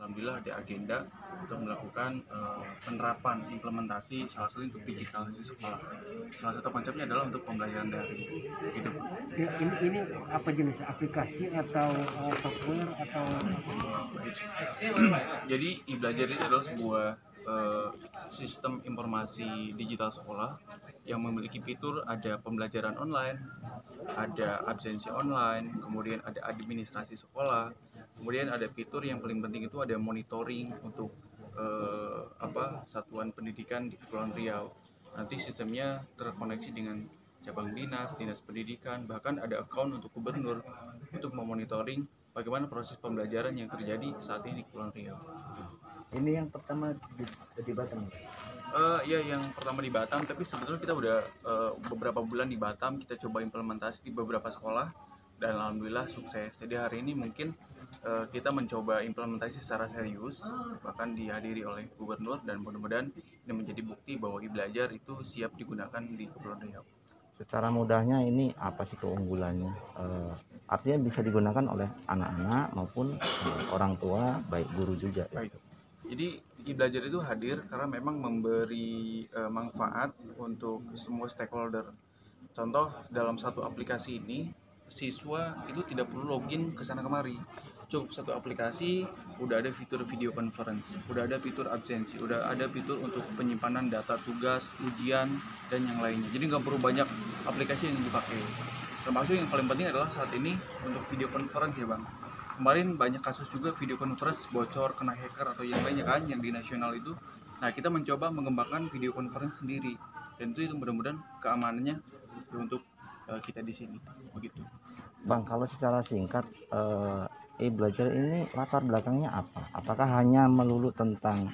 alhamdulillah ada agenda untuk melakukan penerapan implementasi salah satu untuk digital di sekolah. Salah satu konsepnya adalah untuk pembelajaran daring. Gitu. Ya, ini apa jenis aplikasi atau software atau Jadi e-belajar itu adalah sebuah sistem informasi digital sekolah yang memiliki fitur ada pembelajaran online, ada absensi online, kemudian ada administrasi sekolah, kemudian ada fitur yang paling penting itu ada monitoring untuk satuan pendidikan di Kepulauan Riau. Nanti sistemnya terkoneksi dengan cabang dinas, dinas pendidikan, bahkan ada account untuk gubernur untuk memonitoring bagaimana proses pembelajaran yang terjadi saat ini di Kepulauan Riau. ini yang pertama di Batam? Ya yang pertama di Batam, tapi sebetulnya kita udah beberapa bulan di Batam, kita coba implementasi di beberapa sekolah dan alhamdulillah sukses. Jadi hari ini mungkin kita mencoba implementasi secara serius, bahkan dihadiri oleh gubernur, dan mudah-mudahan ini menjadi bukti bahwa e-belajar itu siap digunakan di Kepulauan Riau. Secara mudahnya ini apa sih keunggulannya? Artinya bisa digunakan oleh anak-anak maupun orang tua, baik guru juga. Baik. Jadi e-belajar itu hadir karena memang memberi manfaat untuk semua stakeholder. Contoh, dalam satu aplikasi ini siswa itu tidak perlu login ke sana kemari. Cukup satu aplikasi, udah ada fitur video conference, udah ada fitur absensi, udah ada fitur untuk penyimpanan data tugas, ujian, dan yang lainnya. Jadi nggak perlu banyak aplikasi yang dipakai. Termasuk yang paling penting adalah saat ini untuk video conference ya Bang. Kemarin banyak kasus juga video conference bocor, kena hacker atau yang lainnya kan, yang di nasional itu. Nah, kita mencoba mengembangkan video conference sendiri. Dan itu mudah-mudahan keamanannya untuk kita di sini. Begitu. Bang, kalau secara singkat, e-belajar ini latar belakangnya apa? Apakah hanya melulu tentang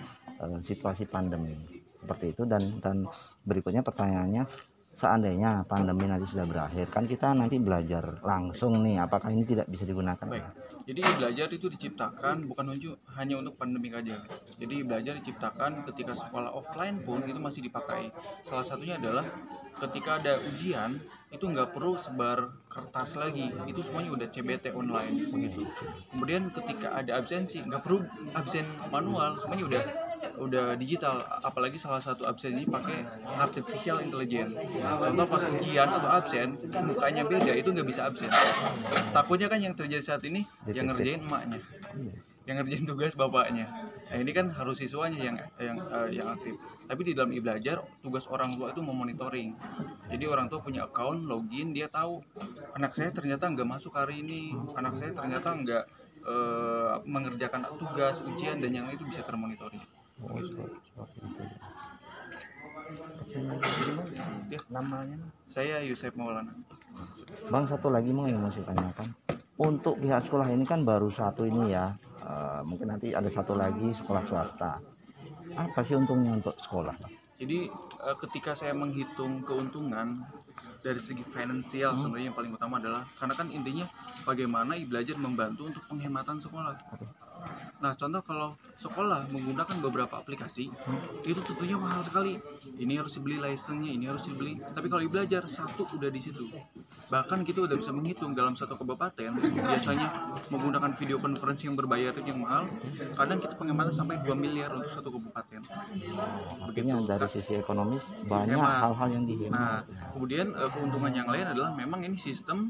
situasi pandemi seperti itu, dan berikutnya pertanyaannya, seandainya pandemi nanti sudah berakhir, kan kita nanti belajar langsung nih, apakah ini tidak bisa digunakan? Baik. Jadi belajar itu diciptakan bukan hanya untuk pandemik aja. Jadi belajar diciptakan ketika sekolah offline pun itu masih dipakai. Salah satunya adalah ketika ada ujian itu nggak perlu sebar kertas lagi, itu semuanya udah CBT online begitu. Kemudian ketika ada absensi nggak perlu absen manual, semuanya udah digital. Apalagi salah satu absen ini pakai artificial intelligence. Contoh pas ujian atau absen mukanya beda, itu nggak bisa absen. Takutnya kan yang terjadi saat ini yang ngerjain emaknya, yang ngerjain tugas bapaknya. Nah ini kan harus siswanya yang aktif. Tapi di dalam e-belajar tugas orang tua itu memonitoring. Jadi orang tua punya account, login, dia tahu anak saya ternyata nggak masuk hari ini, anak saya ternyata nggak mengerjakan tugas, ujian, dan yang itu bisa termonitoring. Ya, Namanya? saya Yusef Maulana. Bang, satu lagi mau yang saya tanyakan. Untuk pihak sekolah ini kan baru satu ini ya, mungkin nanti ada satu lagi sekolah swasta. Apa sih untungnya untuk sekolah? Jadi ketika saya menghitung keuntungan dari segi finansial, contohnya yang paling utama adalah karena kan intinya bagaimana e-belajar membantu untuk penghematan sekolah. Nah, contoh kalau sekolah menggunakan beberapa aplikasi, itu tentunya mahal sekali. Ini harus dibeli license-nya, ini harus dibeli. Tapi kalau belajar satu udah di situ. Bahkan kita udah bisa menghitung dalam satu kabupaten, biasanya menggunakan video conference yang berbayar itu yang mahal. Kadang kita penghematan sampai 2 miliar untuk satu kabupaten. Artinya dari sisi ekonomis banyak hal-hal yang dihemat. Nah, kemudian keuntungan yang lain adalah memang ini sistem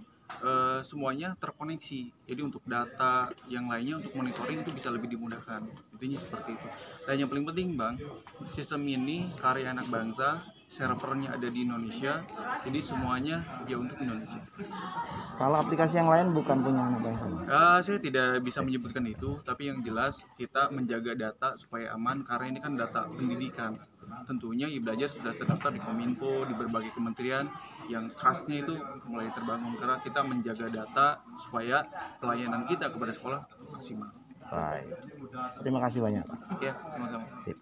semuanya terkoneksi. Jadi untuk data yang lainnya untuk monitoring itu bisa lebih dimudahkan. Intinya seperti itu. Dan yang paling penting Bang, sistem ini karya anak bangsa, servernya ada di Indonesia, jadi semuanya ya untuk Indonesia. Kalau aplikasi yang lain bukan punya anak bangsa? Saya tidak bisa menyebutkan itu, tapi yang jelas kita menjaga data supaya aman karena ini kan data pendidikan. Tentunya e-belajar sudah terdaftar di Kominfo, di berbagai kementerian, yang trustnya itu mulai terbangun karena kita menjaga data supaya pelayanan kita kepada sekolah maksimal. Baik. Terima kasih banyak, Pak. Ya, sama-sama. Sip.